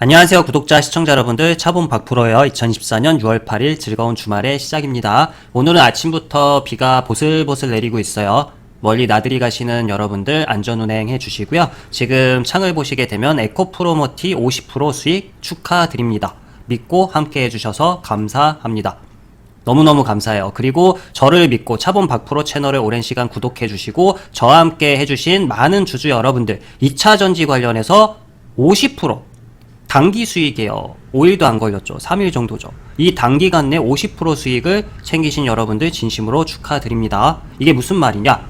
안녕하세요. 구독자, 시청자 여러분들, 차본 박프로예요. 2024년 6월 8일 즐거운 주말의 시작입니다. 오늘은 아침부터 비가 보슬보슬 내리고 있어요. 멀리 나들이 가시는 여러분들 안전운행 해주시고요. 지금 창을 보시게 되면 에코프로머티 50% 수익 축하드립니다. 믿고 함께 해주셔서 감사합니다. 너무너무 감사해요. 그리고 저를 믿고 차본 박프로 채널을 오랜 시간 구독해주시고 저와 함께 해주신 많은 주주 여러분들, 2차전지 관련해서 50% 단기 수익이에요. 5일도 안 걸렸죠. 3일 정도죠. 이 단기간 내 50% 수익을 챙기신 여러분들 진심으로 축하드립니다. 이게 무슨 말이냐?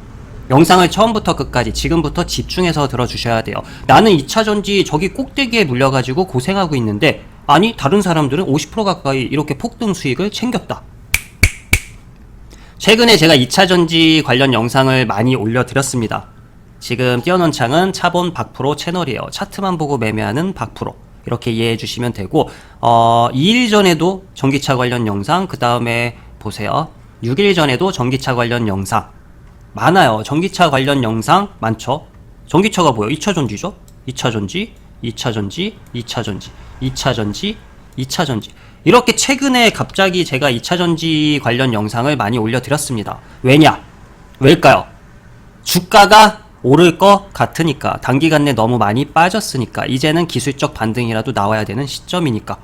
영상을 처음부터 끝까지 지금부터 집중해서 들어주셔야 돼요. 나는 2차전지 저기 꼭대기에 물려가지고 고생하고 있는데 아니 다른 사람들은 50% 가까이 이렇게 폭등 수익을 챙겼다. 최근에 제가 2차전지 관련 영상을 많이 올려드렸습니다. 지금 띄워놓은 창은 차본 박프로 채널이에요. 차트만 보고 매매하는 박프로. 이렇게 이해해 주시면 되고 2일 전에도 전기차 관련 영상, 그 다음에 보세요. 6일 전에도 전기차 관련 영상 많아요. 전기차 관련 영상 많죠. 전기차가 뭐예요? 2차전지죠? 2차전지, 2차전지, 2차전지, 2차전지, 2차전지. 이렇게 최근에 갑자기 제가 2차전지 관련 영상을 많이 올려드렸습니다. 왜냐? 왜일까요? 주가가 오를 것 같으니까, 단기간 내 너무 많이 빠졌으니까, 이제는 기술적 반등이라도 나와야 되는 시점이니까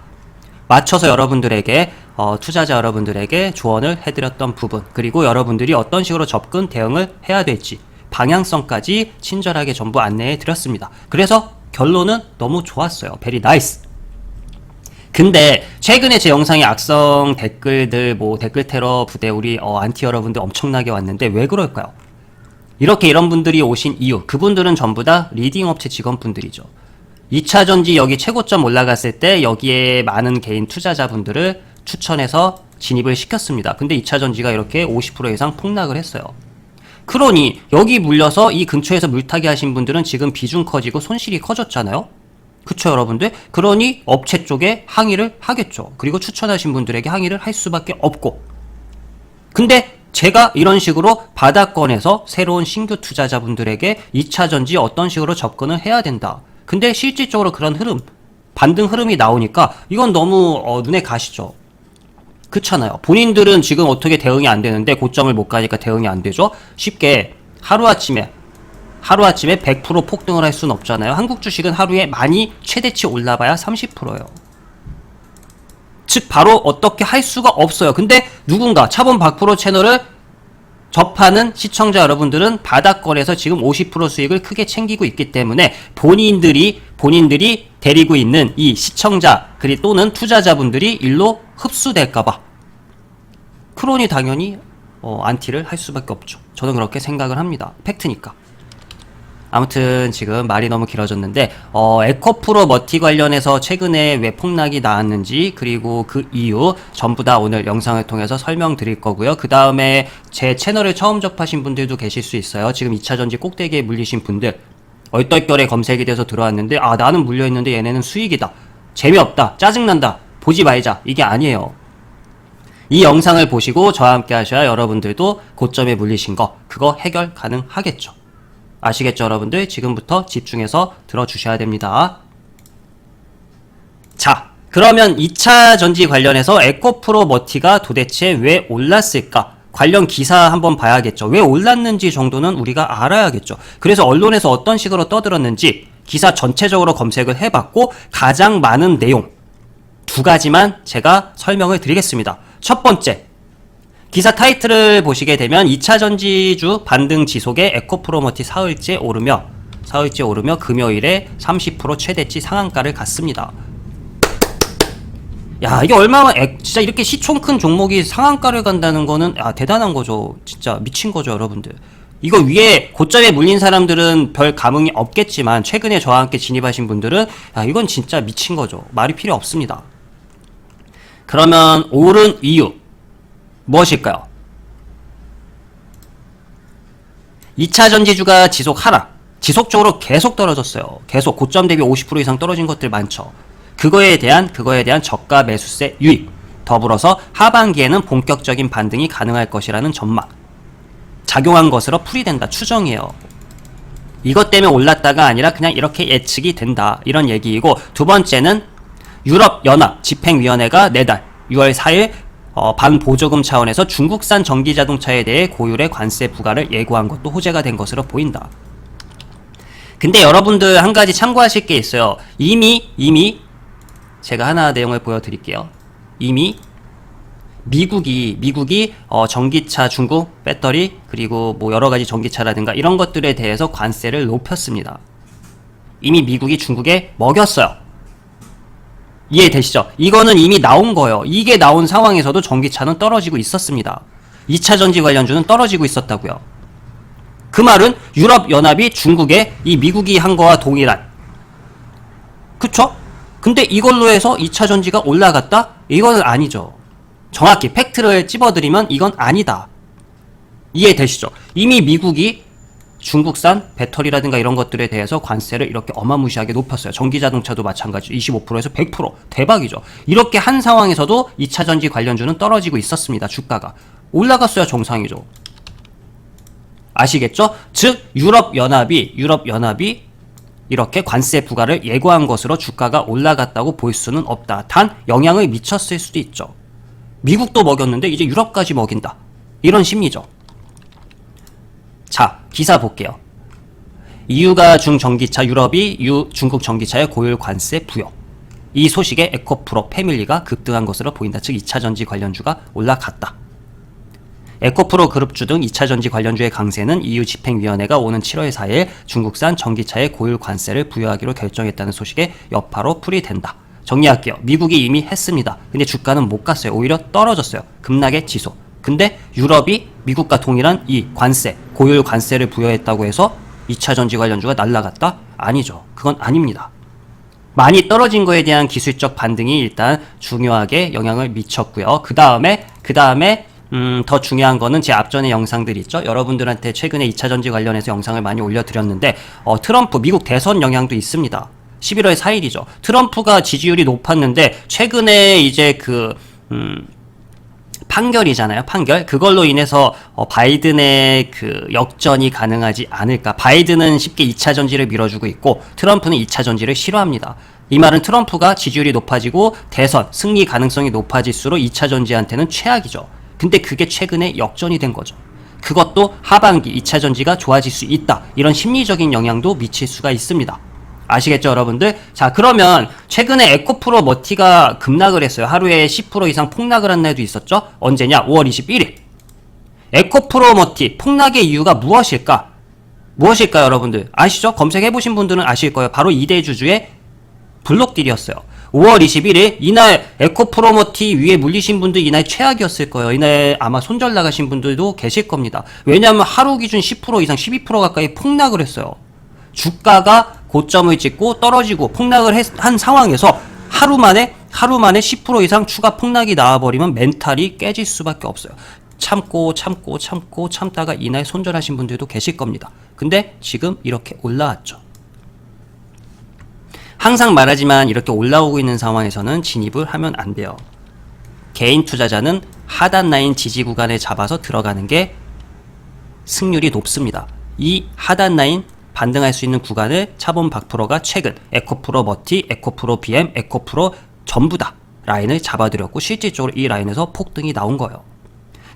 맞춰서 여러분들에게 투자자 여러분들에게 조언을 해드렸던 부분, 그리고 여러분들이 어떤 식으로 접근 대응을 해야 될지 방향성까지 친절하게 전부 안내해 드렸습니다. 그래서 결론은 너무 좋았어요. 베리 나이스. 근데 최근에 제 영상에 악성 댓글들, 댓글 테러 부대 우리 안티 여러분들 엄청나게 왔는데 왜 그럴까요? 이렇게 이런 분들이 오신 이유, 그분들은 전부 다 리딩 업체 직원분들이죠. 2차전지 여기 최고점 올라갔을 때 여기에 많은 개인 투자자분들을 추천해서 진입을 시켰습니다. 근데 2차전지가 이렇게 50% 이상 폭락을 했어요. 그러니 여기 물려서 이 근처에서 물타기 하신 분들은 지금 비중 커지고 손실이 커졌잖아요. 그쵸 여러분들? 그러니 업체 쪽에 항의를 하겠죠. 그리고 추천하신 분들에게 항의를 할 수밖에 없고, 근데 제가 이런 식으로 바닥권에서 새로운 신규 투자자분들에게 2차전지 어떤 식으로 접근을 해야 된다. 근데 실질적으로 그런 흐름, 반등 흐름이 나오니까 이건 너무 눈에 가시죠. 그렇잖아요. 본인들은 지금 어떻게 대응이 안 되는데 고점을 못 가니까 대응이 안 되죠. 쉽게 하루아침에 100% 폭등을 할 수는 없잖아요. 한국 주식은 하루에 많이 최대치 올라봐야 30%예요. 즉 바로 어떻게 할 수가 없어요. 근데 누군가 차본 박프로 채널을 접하는 시청자 여러분들은 바닥권에서 지금 50% 수익을 크게 챙기고 있기 때문에 본인들이 데리고 있는 이 시청자 또는 투자자분들이 일로 흡수될까봐 크론이 당연히 안티를 할 수밖에 없죠. 저는 그렇게 생각을 합니다. 팩트니까. 아무튼 지금 말이 너무 길어졌는데 에코프로 머티 관련해서 최근에 왜 폭락이 나왔는지, 그리고 그 이유 전부 다 오늘 영상을 통해서 설명드릴 거고요. 그 다음에 제 채널을 처음 접하신 분들도 계실 수 있어요. 지금 2차전지 꼭대기에 물리신 분들, 얼떨결에 검색이 돼서 들어왔는데 나는 물려있는데 얘네는 수익이다, 재미없다, 짜증난다, 보지 말자, 이게 아니에요. 이 영상을 보시고 저와 함께 하셔야 여러분들도 고점에 물리신 거 그거 해결 가능하겠죠. 아시겠죠 여러분들? 지금부터 집중해서 들어주셔야 됩니다. 자, 그러면 2차 전지 관련해서 에코프로 머티가 도대체 왜 올랐을까? 관련 기사 한번 봐야겠죠. 왜 올랐는지 정도는 우리가 알아야겠죠. 그래서 언론에서 어떤 식으로 떠들었는지 기사 전체적으로 검색을 해봤고, 가장 많은 내용 2가지만 제가 설명을 드리겠습니다. 첫 번째, 기사 타이틀을 보시게 되면 2차전지주 반등 지속에 에코프로머티 사흘째 오르며 금요일에 30% 최대치 상한가를 갔습니다. 야, 이게 얼마나 진짜 이렇게 시총 큰 종목이 상한가를 간다는 거는 대단한 거죠. 진짜 미친 거죠 여러분들. 이거 위에 고점에 물린 사람들은 별 감흥이 없겠지만 최근에 저와 함께 진입하신 분들은 이건 진짜 미친 거죠. 말이 필요 없습니다. 그러면 오른 이유 무엇일까요? 2차 전지주가 지속적으로 계속 떨어졌어요. 계속 고점 대비 50% 이상 떨어진 것들 많죠. 그거에 대한 저가 매수세 유입, 더불어서 하반기에는 본격적인 반등이 가능할 것이라는 전망, 작용한 것으로 풀이된다, 추정이에요. 이것 때문에 올랐다가 아니라 그냥 이렇게 예측이 된다, 이런 얘기이고, 두 번째는 유럽연합 집행위원회가 내달 6월 4일 반보조금 차원에서 중국산 전기자동차에 대해 고율의 관세 부과를 예고한 것도 호재가 된 것으로 보인다. 근데 여러분들 한 가지 참고하실 게 있어요. 이미 제가 하나 내용을 보여드릴게요. 이미 미국이 전기차 중국 배터리 그리고 뭐 여러 가지 전기차라든가 이런 것들에 대해서 관세를 높였습니다. 이미 미국이 중국에 먹였어요. 이해되시죠? 이거는 이미 나온 거예요. 이게 나온 상황에서도 전기차는 떨어지고 있었습니다. 2차 전지 관련주는 떨어지고 있었다고요. 그 말은 유럽연합이 중국에 이 미국이 한 거와 동일한, 그쵸? 근데 이걸로 해서 2차 전지가 올라갔다? 이거는 아니죠. 정확히 팩트를 찝어드리면 이건 아니다. 이해되시죠? 이미 미국이 중국산 배터리라든가 이런 것들에 대해서 관세를 이렇게 어마무시하게 높였어요. 전기자동차도 마찬가지 25%에서 100% 대박이죠. 이렇게 한 상황에서도 2차 전지 관련주는 떨어지고 있었습니다. 주가가 올라갔어야 정상이죠. 아시겠죠? 즉 유럽연합이 이렇게 관세 부과를 예고한 것으로 주가가 올라갔다고 볼 수는 없다. 단 영향을 미쳤을 수도 있죠. 미국도 먹였는데 이제 유럽까지 먹인다. 이런 심리죠. 자, 기사 볼게요. EU가 중전기차, 유럽이 중국 전기차의 고율 관세 부여. 이 소식에 에코프로 패밀리가 급등한 것으로 보인다. 즉 2차 전지 관련주가 올라갔다. 에코프로 그룹주 등 2차 전지 관련주의 강세는 EU 집행위원회가 오는 7월 4일 중국산 전기차의 고율 관세를 부여하기로 결정했다는 소식에 여파로 풀이된다. 정리할게요. 미국이 이미 했습니다. 근데 주가는 못 갔어요. 오히려 떨어졌어요. 급락의 지속. 근데 유럽이 미국과 동일한 이 관세, 고율 관세를 부여했다고 해서 2차 전지 관련주가 날아갔다? 아니죠. 그건 아닙니다. 많이 떨어진 거에 대한 기술적 반등이 일단 중요하게 영향을 미쳤고요. 그 다음에 더 중요한 거는 제 앞전의 영상들 있죠. 여러분들한테 최근에 2차 전지 관련해서 영상을 많이 올려드렸는데 트럼프 미국 대선 영향도 있습니다. 11월 4일이죠. 트럼프가 지지율이 높았는데 최근에 이제 판결이잖아요. 판결. 그걸로 인해서 바이든의 역전이 가능하지 않을까. 바이든은 쉽게 2차 전지를 밀어주고 있고 트럼프는 2차 전지를 싫어합니다. 이 말은 트럼프가 지지율이 높아지고 대선 승리 가능성이 높아질수록 2차 전지한테는 최악이죠. 근데 그게 최근에 역전이 된 거죠. 그것도 하반기 2차 전지가 좋아질 수 있다. 이런 심리적인 영향도 미칠 수가 있습니다. 아시겠죠, 여러분들? 자, 그러면 최근에 에코프로 머티가 급락을 했어요. 하루에 10% 이상 폭락을 한 날도 있었죠? 언제냐? 5월 21일. 에코프로 머티 폭락의 이유가 무엇일까? 무엇일까요, 여러분들? 아시죠? 검색해보신 분들은 아실 거예요. 바로 이대주주의 블록딜이었어요. 5월 21일 이날 에코프로머티 위에 물리신 분들 이날 최악이었을 거예요. 이날 아마 손절 나가신 분들도 계실 겁니다. 왜냐하면 하루 기준 10% 이상 12% 가까이 폭락을 했어요. 주가가 고점을 찍고 떨어지고 폭락을 한 상황에서 하루 만에 10% 이상 추가 폭락이 나와버리면 멘탈이 깨질 수밖에 없어요. 참다가 이날 손절하신 분들도 계실 겁니다. 근데 지금 이렇게 올라왔죠. 항상 말하지만 이렇게 올라오고 있는 상황에서는 진입을 하면 안 돼요. 개인 투자자는 하단 라인 지지 구간에 잡아서 들어가는 게 승률이 높습니다. 이 하단 라인 반등할 수 있는 구간을 차범 박프로가 최근 에코프로 머티, 에코프로 BM, 에코프로 전부 다 라인을 잡아드렸고 실질적으로 이 라인에서 폭등이 나온 거예요.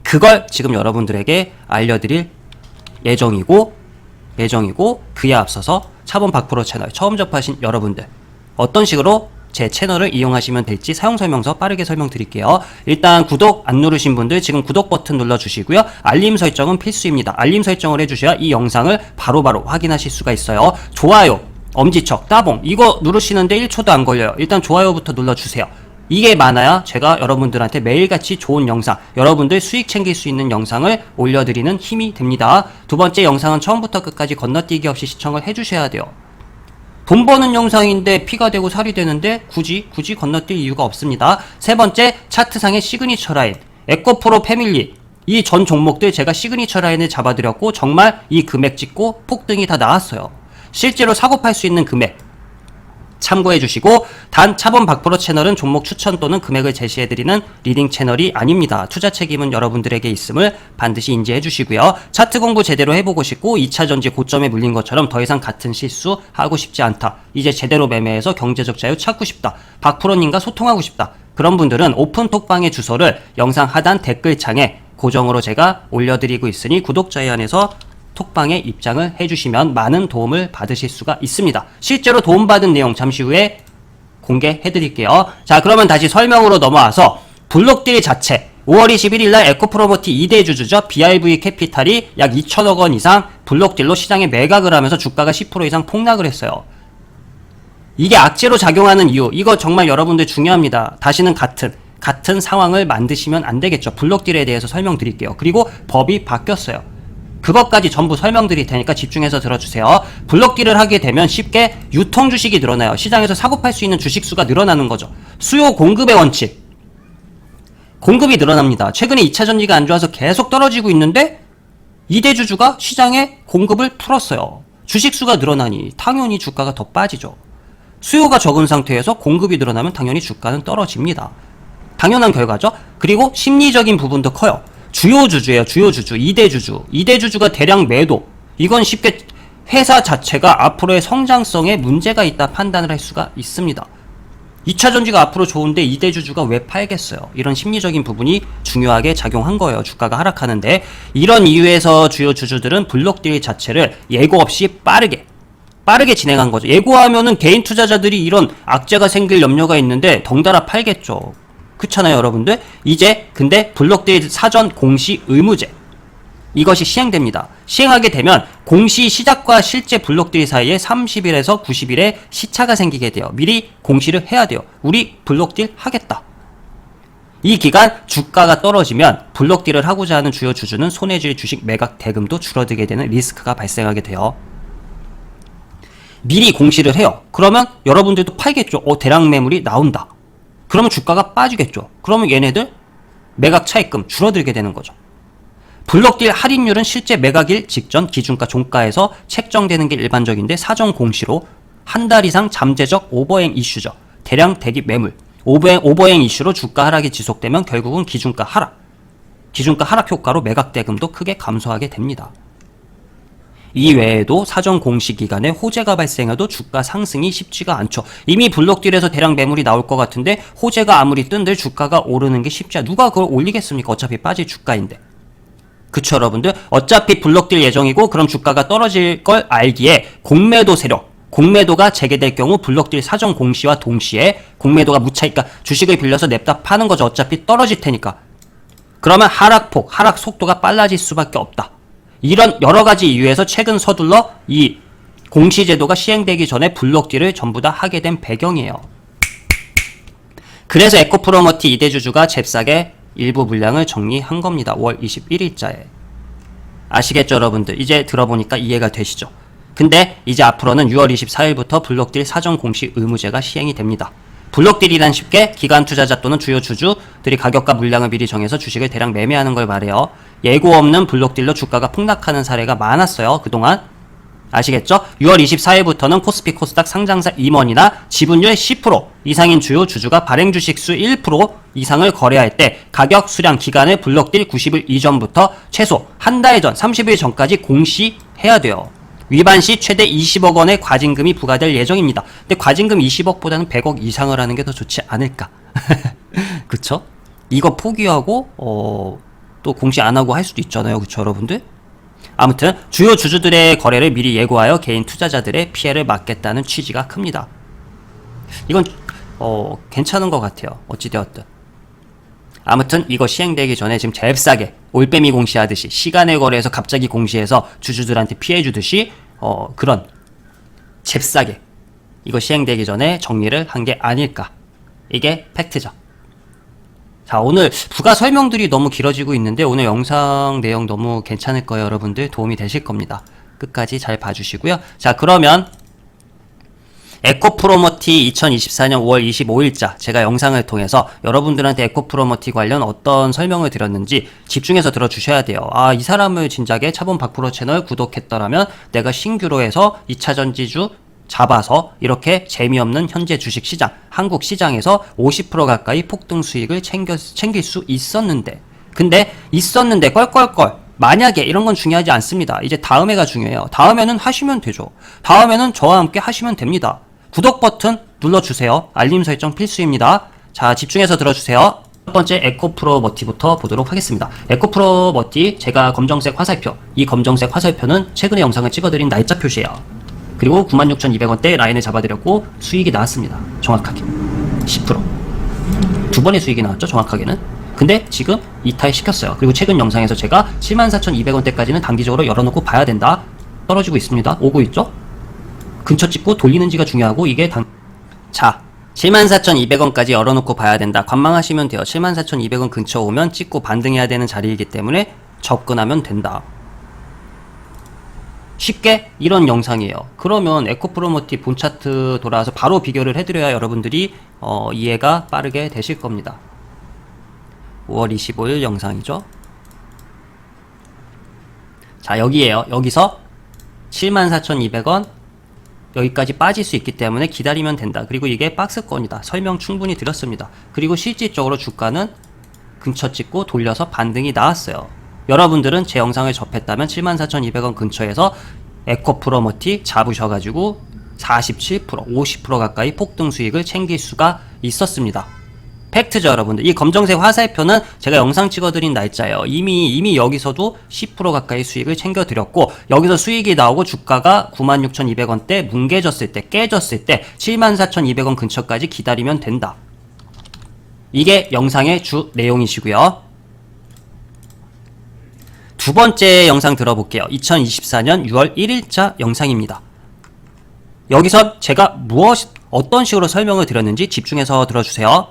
그걸 지금 여러분들에게 알려드릴 예정이고 그에 앞서서 차범 박프로 채널 처음 접하신 여러분들 어떤 식으로 제 채널을 이용하시면 될지 사용설명서 빠르게 설명드릴게요. 일단 구독 안 누르신 분들 지금 구독 버튼 눌러주시고요. 알림 설정은 필수입니다. 알림 설정을 해주셔야 이 영상을 바로바로 확인하실 수가 있어요. 좋아요, 엄지척, 따봉 이거 누르시는데 1초도 안 걸려요. 일단 좋아요부터 눌러주세요. 이게 많아야 제가 여러분들한테 매일같이 좋은 영상, 여러분들 수익 챙길 수 있는 영상을 올려드리는 힘이 됩니다. 두 번째 영상은 처음부터 끝까지 건너뛰기 없이 시청을 해주셔야 돼요. 돈 버는 영상인데 피가 되고 살이 되는데 굳이 건너뛸 이유가 없습니다. 세 번째, 차트상의 시그니처 라인, 에코프로 패밀리 이 전 종목들 제가 시그니처 라인을 잡아드렸고 정말 이 금액 찍고 폭등이 다 나왔어요. 실제로 사고 팔 수 있는 금액 참고해 주시고, 단 차범 박프로 채널은 종목 추천 또는 금액을 제시해드리는 리딩 채널이 아닙니다. 투자 책임은 여러분들에게 있음을 반드시 인지해 주시고요. 차트 공부 제대로 해보고 싶고 2차 전지 고점에 물린 것처럼 더 이상 같은 실수 하고 싶지 않다. 이제 제대로 매매해서 경제적 자유 찾고 싶다. 박프로님과 소통하고 싶다. 그런 분들은 오픈톡방의 주소를 영상 하단 댓글창에 고정으로 제가 올려드리고 있으니 구독자에 한해서 톡방에 입장을 해주시면 많은 도움을 받으실 수가 있습니다. 실제로 도움받은 내용 잠시 후에 공개해드릴게요. 자, 그러면 다시 설명으로 넘어와서 블록딜 자체 5월 21일날 에코프로머티 2대 주주죠. BIV 캐피탈이 약 2천억 원 이상 블록딜로 시장에 매각을 하면서 주가가 10% 이상 폭락을 했어요. 이게 악재로 작용하는 이유, 이거 정말 여러분들 중요합니다. 다시는 같은 상황을 만드시면 안 되겠죠. 블록딜에 대해서 설명드릴게요. 그리고 법이 바뀌었어요. 그것까지 전부 설명드릴 테니까 집중해서 들어주세요. 블록딜을 하게 되면 쉽게 유통 주식이 늘어나요. 시장에서 사고 팔 수 있는 주식 수가 늘어나는 거죠. 수요 공급의 원칙. 공급이 늘어납니다. 최근에 2차 전지가 안 좋아서 계속 떨어지고 있는데 2대 주주가 시장에 공급을 풀었어요. 주식 수가 늘어나니 당연히 주가가 더 빠지죠. 수요가 적은 상태에서 공급이 늘어나면 당연히 주가는 떨어집니다. 당연한 결과죠. 그리고 심리적인 부분도 커요. 주요 주주예요. 주요 주주. 2대 주주. 2대 주주가 대량 매도. 이건 쉽게 회사 자체가 앞으로의 성장성에 문제가 있다 판단을 할 수가 있습니다. 2차 전지가 앞으로 좋은데 2대 주주가 왜 팔겠어요? 이런 심리적인 부분이 중요하게 작용한 거예요. 주가가 하락하는데. 이런 이유에서 주요 주주들은 블록딜 자체를 예고 없이 빠르게 진행한 거죠. 예고하면은 개인 투자자들이 이런 악재가 생길 염려가 있는데 덩달아 팔겠죠. 그렇잖아요, 여러분들. 이제 근데 블록딜 사전 공시 의무제 이것이 시행됩니다. 시행하게 되면 공시 시작과 실제 블록딜 사이에 30일에서 90일의 시차가 생기게 돼요. 미리 공시를 해야 돼요. 우리 블록딜 하겠다. 이 기간 주가가 떨어지면 블록딜을 하고자 하는 주요 주주는 손해질 주식 매각 대금도 줄어들게 되는 리스크가 발생하게 돼요. 미리 공시를 해요. 그러면 여러분들도 팔겠죠. 대량 매물이 나온다. 그러면 주가가 빠지겠죠. 그러면 얘네들 매각 차익금 줄어들게 되는 거죠. 블록딜 할인율은 실제 매각일 직전 기준가 종가에서 책정되는 게 일반적인데 사전 공시로 한 달 이상 잠재적 오버행 이슈죠. 대량 대기 매물. 오버행 이슈로 주가 하락이 지속되면 결국은 기준가 하락 효과로 매각 대금도 크게 감소하게 됩니다. 이 외에도 사전 공시 기간에 호재가 발생해도 주가 상승이 쉽지가 않죠. 이미 블록딜에서 대량 매물이 나올 것 같은데 호재가 아무리 뜬들 주가가 오르는 게 쉽지 않아. 누가 그걸 올리겠습니까? 어차피 빠질 주가인데. 그쵸, 여러분들? 어차피 블록딜 예정이고 그럼 주가가 떨어질 걸 알기에 공매도 세력, 공매도가 재개될 경우 블록딜 사전 공시와 동시에 공매도가 무차익가 주식을 빌려서 냅다 파는 거죠. 어차피 떨어질 테니까. 그러면 하락 속도가 빨라질 수밖에 없다. 이런 여러 가지 이유에서 최근 서둘러 이 공시제도가 시행되기 전에 블록딜을 전부 다 하게 된 배경이에요. 그래서 에코프로머티 2대 주주가 잽싸게 일부 물량을 정리한 겁니다. 5월 21일자에. 아시겠죠, 여러분들? 이제 들어보니까 이해가 되시죠? 근데 이제 앞으로는 6월 24일부터 블록딜 사전 공시 의무제가 시행이 됩니다. 블록딜이란 쉽게 기관 투자자 또는 주요 주주들이 가격과 물량을 미리 정해서 주식을 대량 매매하는 걸 말해요. 예고 없는 블록딜로 주가가 폭락하는 사례가 많았어요. 그동안. 아시겠죠? 6월 24일부터는 코스피 코스닥 상장사 임원이나 지분율 10% 이상인 주요 주주가 발행 주식 수 1% 이상을 거래할 때 가격 수량 기간을 블록딜 90일 이전부터 최소 한 달 전 30일 전까지 공시해야 돼요. 위반 시 최대 20억 원의 과징금이 부과될 예정입니다. 근데 과징금 20억보다는 100억 이상을 하는 게 더 좋지 않을까? 그쵸? 이거 포기하고 또 공시 안 하고 할 수도 있잖아요. 그쵸, 여러분들? 아무튼 주요 주주들의 거래를 미리 예고하여 개인 투자자들의 피해를 막겠다는 취지가 큽니다. 이건 괜찮은 것 같아요. 어찌되었든. 아무튼 이거 시행되기 전에 지금 잽싸게 올빼미 공시하듯이 시간의 거래에서 갑자기 공시해서 주주들한테 피해 주듯이 그런 잽싸게 이거 시행되기 전에 정리를 한 게 아닐까. 이게 팩트죠. 자, 오늘 부가 설명들이 너무 길어지고 있는데 오늘 영상 내용 너무 괜찮을 거예요. 여러분들 도움이 되실 겁니다. 끝까지 잘 봐주시고요. 자, 그러면 에코프로머티 2024년 5월 25일자 제가 영상을 통해서 여러분들한테 에코프로머티 관련 어떤 설명을 드렸는지 집중해서 들어주셔야 돼요. 아, 이 사람을 진작에 차범 박프로 채널 구독했더라면 내가 신규로 해서 2차 전지주 잡아서 이렇게 재미없는 현재 주식시장, 한국 시장에서 50% 가까이 폭등 수익을 챙길 수 있었는데, 근데 있었는데 껄껄껄, 만약에 이런 건 중요하지 않습니다. 이제 다음에가 중요해요. 다음에는 하시면 되죠. 다음에는 저와 함께 하시면 됩니다. 구독 버튼 눌러주세요. 알림 설정 필수입니다. 자, 집중해서 들어주세요. 첫 번째 에코프로 머티부터 보도록 하겠습니다. 에코프로 머티, 제가 검정색 화살표, 이 검정색 화살표는 최근에 영상을 찍어드린 날짜 표시예요. 그리고 96,200원대 라인을 잡아드렸고 수익이 나왔습니다. 정확하게 10%. 두 번의 수익이 나왔죠, 정확하게는. 근데 지금 이탈 시켰어요. 그리고 최근 영상에서 제가 74,200원대까지는 단기적으로 열어놓고 봐야 된다, 떨어지고 있습니다. 오고 있죠. 근처 찍고 돌리는지가 중요하고, 이게 자, 74,200원까지 열어놓고 봐야 된다, 관망하시면 돼요. 74,200원 근처 오면 찍고 반등해야 되는 자리이기 때문에 접근하면 된다. 쉽게 이런 영상이에요. 그러면 에코프로모티 본 차트 돌아와서 바로 비교를 해드려야 여러분들이 이해가 빠르게 되실 겁니다. 5월 25일 영상이죠. 자, 여기에요. 여기서 74,200원 여기까지 빠질 수 있기 때문에 기다리면 된다. 그리고 이게 박스권이다. 설명 충분히 드렸습니다. 그리고 실질적으로 주가는 근처 찍고 돌려서 반등이 나왔어요. 여러분들은 제 영상을 접했다면 74,200원 근처에서 에코프로모티 잡으셔가지고 47%, 50% 가까이 폭등 수익을 챙길 수가 있었습니다. 팩트죠, 여러분들. 이 검정색 화살표는 제가 영상 찍어드린 날짜예요. 이미 여기서도 10% 가까이 수익을 챙겨드렸고, 여기서 수익이 나오고 주가가 96,200원대 뭉개졌을 때, 깨졌을 때 74,200원 근처까지 기다리면 된다. 이게 영상의 주 내용이시고요. 두 번째 영상 들어볼게요. 2024년 6월 1일자 영상입니다. 여기서 제가 어떤 식으로 설명을 드렸는지 집중해서 들어주세요.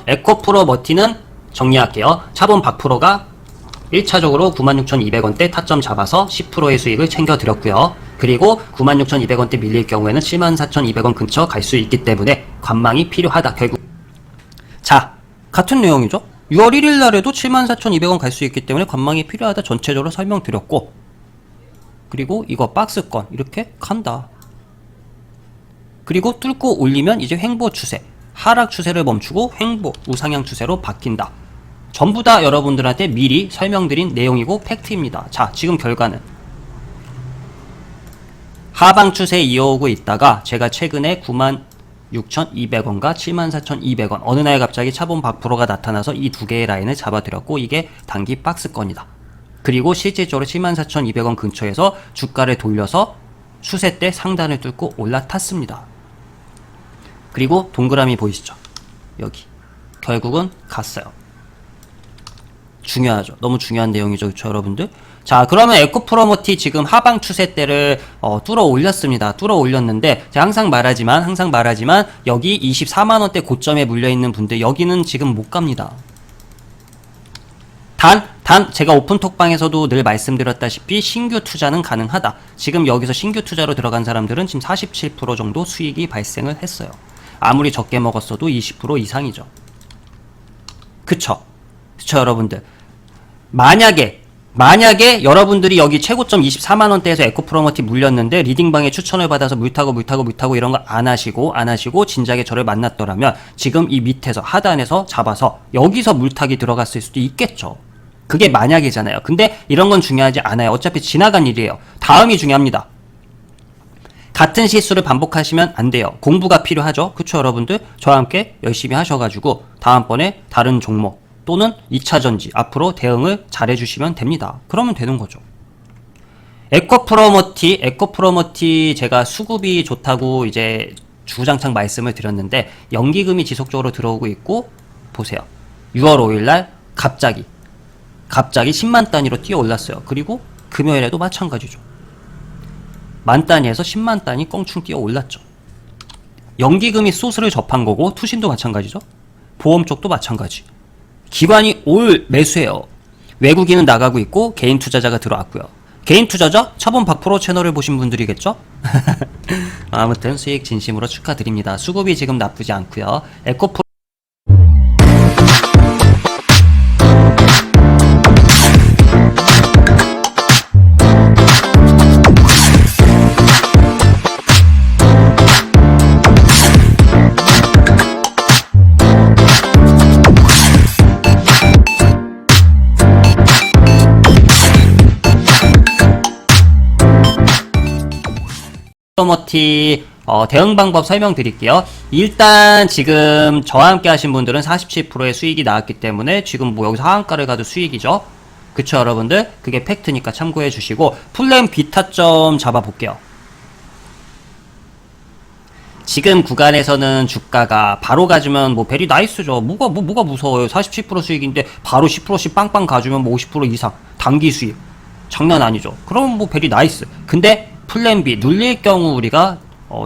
에코프로 머티는 정리할게요. 차본 박프로가 1차적으로 96,200원대 타점 잡아서 10%의 수익을 챙겨드렸고요. 그리고 96,200원대 밀릴 경우에는 74,200원 근처 갈 수 있기 때문에 관망이 필요하다. 결국 자, 같은 내용이죠. 6월 1일 날에도 74,200원 갈 수 있기 때문에 관망이 필요하다 전체적으로 설명드렸고, 그리고 이거 박스권 이렇게 간다. 그리고 뚫고 올리면 이제 횡보 추세, 하락 추세를 멈추고 횡보, 우상향 추세로 바뀐다. 전부 다 여러분들한테 미리 설명드린 내용이고 팩트입니다. 자, 지금 결과는 하방 추세 이어오고 있다가 제가 최근에 96,200원과 74,200원 어느 날 갑자기 차본 박프로가 나타나서 이 두 개의 라인을 잡아드렸고, 이게 단기 박스권이다. 그리고 실질적으로 74,200원 근처에서 주가를 돌려서 추세 때 상단을 뚫고 올라탔습니다. 그리고 동그라미 보이시죠? 여기 결국은 갔어요. 중요하죠. 너무 중요한 내용이죠, 그렇죠, 여러분들? 자, 그러면 에코프로모티 지금 하방 추세대를 뚫어 올렸습니다. 뚫어 올렸는데 제가 항상 말하지만 여기 24만원대 고점에 물려있는 분들, 여기는 지금 못 갑니다. 단 제가 오픈톡방에서도 늘 말씀드렸다시피 신규 투자는 가능하다. 지금 여기서 신규 투자로 들어간 사람들은 지금 47% 정도 수익이 발생을 했어요. 아무리 적게 먹었어도 20% 이상이죠. 그쵸 여러분들. 만약에 여러분들이 여기 최고점 24만원대에서 에코프로모티 물렸는데 리딩방에 추천을 받아서 물타고 이런 거 안 하시고 진작에 저를 만났더라면 지금 이 밑에서 하단에서 잡아서 여기서 물타기 들어갔을 수도 있겠죠. 그게 만약이잖아요. 근데 이런 건 중요하지 않아요. 어차피 지나간 일이에요. 다음이 중요합니다. 같은 실수를 반복하시면 안 돼요. 공부가 필요하죠. 그쵸, 여러분들? 저와 함께 열심히 하셔가지고 다음번에 다른 종목 또는 2차전지 앞으로 대응을 잘해주시면 됩니다. 그러면 되는 거죠. 에코프로모티 제가 수급이 좋다고 이제 주구장창 말씀을 드렸는데, 연기금이 지속적으로 들어오고 있고, 보세요. 6월 5일날 갑자기 10만 단위로 뛰어 올랐어요. 그리고 금요일에도 마찬가지죠. 만 단위에서 10만 단위 껑충 뛰어 올랐죠. 연기금이 소스를 접한 거고, 투신도 마찬가지죠. 보험 쪽도 마찬가지. 기관이 올 매수해요. 외국인은 나가고 있고 개인 투자자가 들어왔고요. 개인 투자자 차본 박프로 채널을 보신 분들이겠죠? 아무튼 수익 진심으로 축하드립니다. 수급이 지금 나쁘지 않고요. 에코프로 머티 대응 방법 설명드릴게요. 일단 지금 저와 함께 하신 분들은 47%의 수익이 나왔기 때문에 지금 뭐 여기서 하한가를 가도 수익이죠. 그쵸 여러분들? 그게 팩트니까 참고해 주시고 플랜 비타점 잡아볼게요. 지금 구간에서는 주가가 바로 가주면 뭐 베리 나이스죠. 뭐가 무서워요. 47% 수익인데 바로 10%씩 빵빵 가주면 뭐 50% 이상 단기 수익 장난 아니죠. 그럼 뭐 베리 나이스. 근데 플랜 B 눌릴 경우 우리가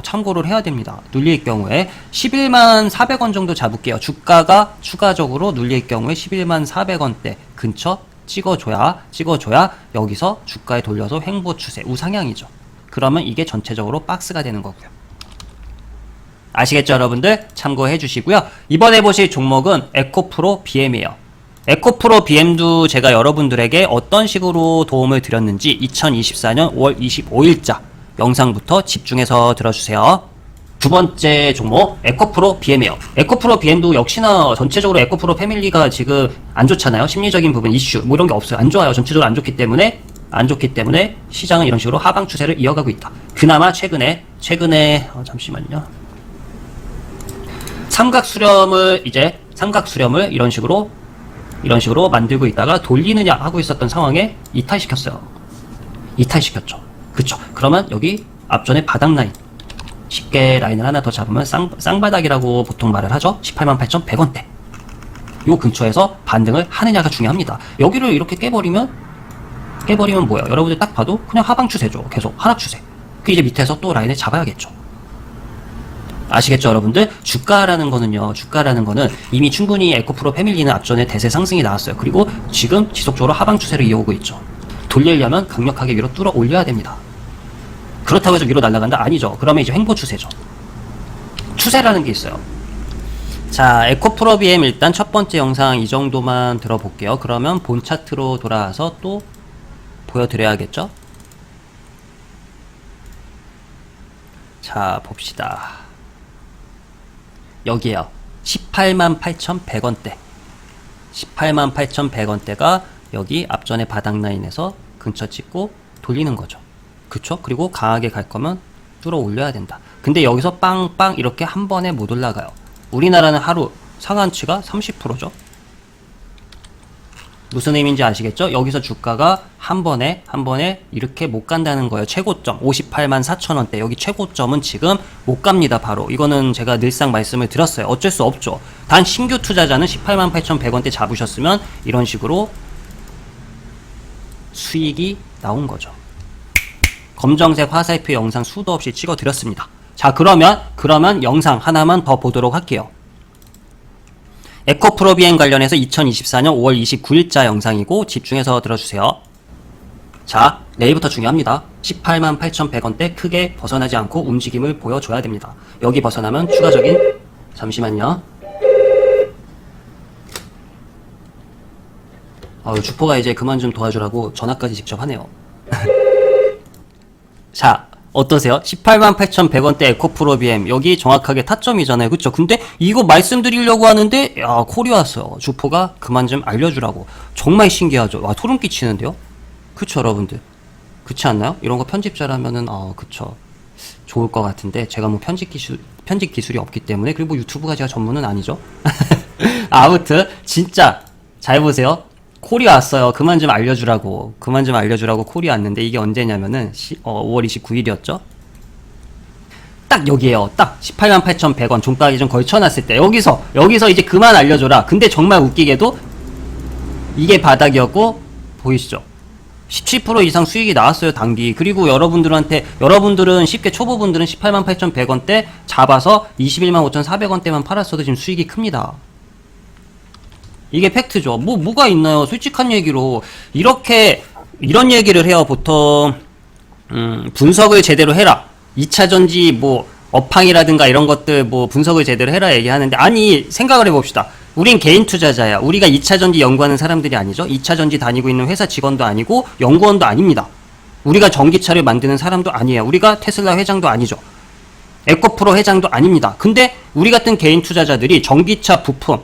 참고를 해야 됩니다. 눌릴 경우에 11만 400원 정도 잡을게요. 주가가 추가적으로 눌릴 경우에 11만 400원대 근처 찍어줘야 여기서 주가에 돌려서 횡보 추세 우상향이죠. 그러면 이게 전체적으로 박스가 되는 거고요. 아시겠죠 여러분들? 참고해 주시고요. 이번에 보실 종목은 에코프로 BM이에요. 에코프로 BM도 제가 여러분들에게 어떤 식으로 도움을 드렸는지 2024년 5월 25일자 영상부터 집중해서 들어주세요. 두 번째 종목 에코프로 BM이에요. 에코프로 BM도 역시나 전체적으로 에코프로 패밀리가 지금 안 좋잖아요. 심리적인 부분 이슈 뭐 이런 게 없어요. 안 좋아요. 전체적으로 안 좋기 때문에 시장은 이런 식으로 하방 추세를 이어가고 있다. 그나마 최근에 잠시만요. 삼각수렴을 이런 식으로 만들고 있다가 돌리느냐 하고 있었던 상황에 이탈시켰죠. 그쵸. 그러면 여기 앞전에 바닥 라인 쉽게 라인을 하나 더 잡으면 쌍바닥이라고 보통 말을 하죠. 188,100원대 요 근처에서 반등을 하느냐가 중요합니다. 여기를 이렇게 깨버리면 뭐예요? 여러분들 딱 봐도 그냥 하방 추세죠. 계속 하락 추세. 그 이제 밑에서 또 라인을 잡아야겠죠. 아시겠죠 여러분들? 주가라는 거는 이미 충분히 에코프로 패밀리는 앞전에 대세 상승이 나왔어요. 그리고 지금 지속적으로 하방 추세를 이어오고 있죠. 돌리려면 강력하게 위로 뚫어 올려야 됩니다. 그렇다고 해서 위로 날아간다? 아니죠. 그러면 이제 횡보 추세죠. 추세라는 게 있어요. 자, 에코프로 BM 일단 첫 번째 영상 이 정도만 들어볼게요. 그러면 본 차트로 돌아와서 또 보여드려야겠죠? 자, 봅시다. 여기에요. 188,100원대. 188,100원대가 여기 앞전에 바닥 라인에서 근처 찍고 돌리는 거죠. 그쵸? 그리고 강하게 갈 거면 뚫어 올려야 된다. 근데 여기서 빵빵 이렇게 한 번에 못 올라가요. 우리나라는 하루 상한치가 30%죠. 무슨 의미인지 아시겠죠? 여기서 주가가 한 번에 이렇게 못 간다는 거예요. 최고점 58만 4천원대 여기 최고점은 지금 못 갑니다. 바로 이거는 제가 늘상 말씀을 드렸어요. 어쩔 수 없죠. 단 신규 투자자는 18만 8,100원대 잡으셨으면 이런 식으로 수익이 나온 거죠. 검정색 화살표 영상 수도 없이 찍어 드렸습니다. 자, 그러면 영상 하나만 더 보도록 할게요. 에코프로 BM 관련해서 2024년 5월 29일자 영상이고 집중해서 들어주세요. 자, 내일부터 중요합니다. 18만 8,100원대 크게 벗어나지 않고 움직임을 보여줘야 됩니다. 여기 벗어나면 추가적인 잠시만요. 주포가 이제 그만 좀 도와주라고 전화까지 직접 하네요. 자, 어떠세요? 18만 8,100원대 에코프로 BM 여기 정확하게 타점이잖아요. 그쵸? 근데 이거 말씀드리려고 하는데 콜이 왔어요. 주포가 그만 좀 알려주라고. 정말 신기하죠? 와, 소름 끼치는데요? 그쵸 여러분들? 그렇지 않나요? 이런 거 편집자라면은 그쵸 좋을 것 같은데 제가 뭐 편집 기술이 없기 때문에 그리고 뭐 유튜브가 제가 전문은 아니죠. 아무튼 진짜 잘 보세요. 콜이 왔어요. 그만 좀 알려주라고 콜이 왔는데 이게 언제냐면은 5월 29일이었죠. 딱 여기에요. 딱 18만 8,100원 종가기 좀 걸쳐놨을 때 여기서 이제 그만 알려줘라. 근데 정말 웃기게도 이게 바닥이었고 보이시죠? 17% 이상 수익이 나왔어요. 단기. 그리고 여러분들은 쉽게 초보분들은 18만 8,100원대 잡아서 21만 5,400원대만 팔았어도 지금 수익이 큽니다. 이게 팩트죠. 뭐가 있나요? 솔직한 얘기로 이런 얘기를 해요. 보통 분석을 제대로 해라. 2차전지 업황이라든가 이런 것들 분석을 제대로 해라 얘기하는데 아니 생각을 해봅시다. 우린 개인 투자자야. 우리가 2차전지 연구하는 사람들이 아니죠. 2차전지 다니고 있는 회사 직원도 아니고 연구원도 아닙니다. 우리가 전기차를 만드는 사람도 아니에요. 우리가 테슬라 회장도 아니죠. 에코프로 회장도 아닙니다. 근데 우리 같은 개인 투자자들이 전기차 부품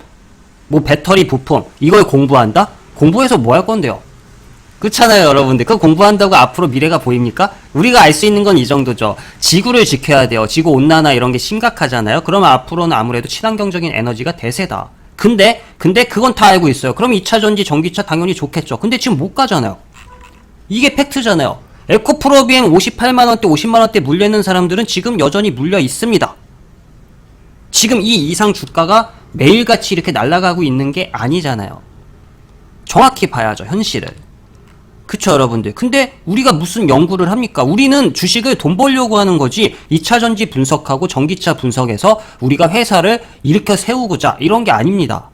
배터리 부품 이걸 공부한다? 공부해서 뭐 할 건데요? 그렇잖아요, 여러분들. 그거 공부한다고 앞으로 미래가 보입니까? 우리가 알 수 있는 건 이 정도죠. 지구를 지켜야 돼요. 지구 온난화 이런 게 심각하잖아요. 그러면 앞으로는 아무래도 친환경적인 에너지가 대세다. 근데 그건 다 알고 있어요. 그럼 2차 전지, 전기차 당연히 좋겠죠. 근데 지금 못 가잖아요. 이게 팩트잖아요. 에코프로 BM 58만원대, 50만원대 물려있는 사람들은 지금 여전히 물려 있습니다. 지금 이 이상 주가가 매일같이 이렇게 날아가고 있는 게 아니잖아요. 정확히 봐야죠, 현실을. 그쵸, 여러분들. 근데 우리가 무슨 연구를 합니까? 우리는 주식을 돈 벌려고 하는 거지, 2차 전지 분석하고 전기차 분석해서 우리가 회사를 일으켜 세우고자 이런 게 아닙니다.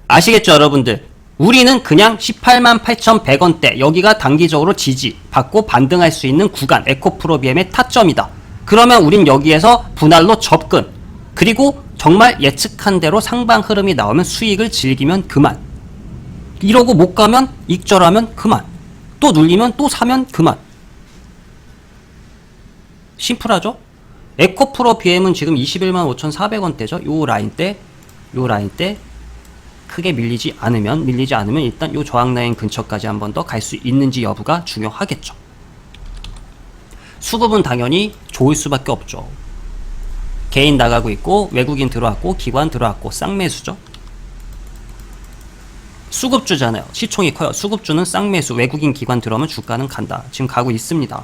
아시겠죠, 여러분들? 우리는 그냥 18만 8,100원대, 여기가 단기적으로 지지, 받고 반등할 수 있는 구간, 에코프로 BM의 타점이다. 그러면 우린 여기에서 분할로 접근, 그리고 정말 예측한 대로 상방 흐름이 나오면 수익을 즐기면 그만. 이러고 못 가면, 익절하면 그만. 또 눌리면 또 사면 그만. 심플하죠? 에코프로 BM은 지금 21만 5,400원대죠. 요 라인대 크게 밀리지 않으면 일단 요 저항 라인 근처까지 한 번 더 갈 수 있는지 여부가 중요하겠죠. 수급은 당연히 좋을 수밖에 없죠. 개인 나가고 있고, 외국인 들어왔고, 기관 들어왔고, 쌍매수죠. 수급주잖아요. 시총이 커요. 수급주는 쌍매수, 외국인 기관 들어오면 주가는 간다. 지금 가고 있습니다.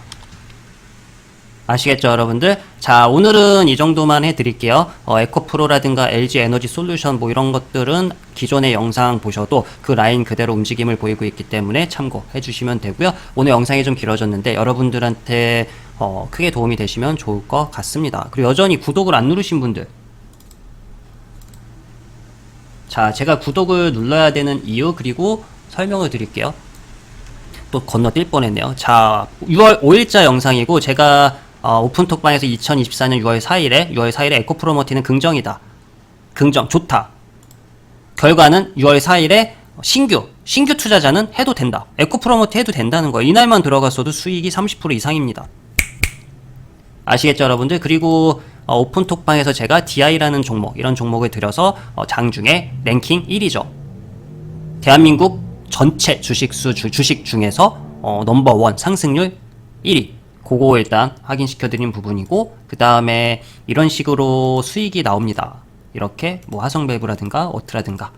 아시겠죠, 여러분들? 자, 오늘은 이 정도만 해드릴게요. 에코프로라든가 LG 에너지 솔루션 뭐 이런 것들은 기존의 영상 보셔도 그 라인 그대로 움직임을 보이고 있기 때문에 참고해 주시면 되고요. 오늘 영상이 좀 길어졌는데 여러분들한테 크게 도움이 되시면 좋을 것 같습니다. 그리고 여전히 구독을 안 누르신 분들, 자, 제가 구독을 눌러야 되는 이유 그리고 설명을 드릴게요. 또 건너뛸 뻔했네요. 자, 6월 5일자 영상이고, 제가 오픈톡방에서 2024년 6월 4일에 에코프로머티는 긍정이다. 긍정, 좋다. 결과는 6월 4일에 신규 투자자는 해도 된다. 에코프로머티 해도 된다는 거예요. 이날만 들어갔어도 수익이 30% 이상입니다. 아시겠죠, 여러분들? 그리고 오픈톡방에서 제가 DI라는 종목, 이런 종목을 들여서 장중에 랭킹 1위죠. 대한민국 전체 주식 중에서 넘버원 상승률 1위. 그거 일단 확인시켜드린 부분이고, 그 다음에 이런 식으로 수익이 나옵니다. 이렇게 뭐 화성밸브라든가 워트라든가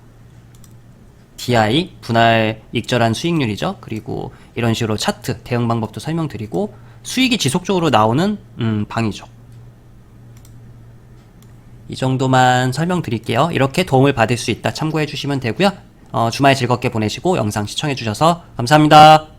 DI 분할 익절한 수익률이죠. 그리고 이런 식으로 차트 대응 방법도 설명드리고, 수익이 지속적으로 나오는 방이죠. 이 정도만 설명드릴게요. 이렇게 도움을 받을 수 있다 참고해 주시면 되고요. 주말 즐겁게 보내시고 영상 시청해 주셔서 감사합니다.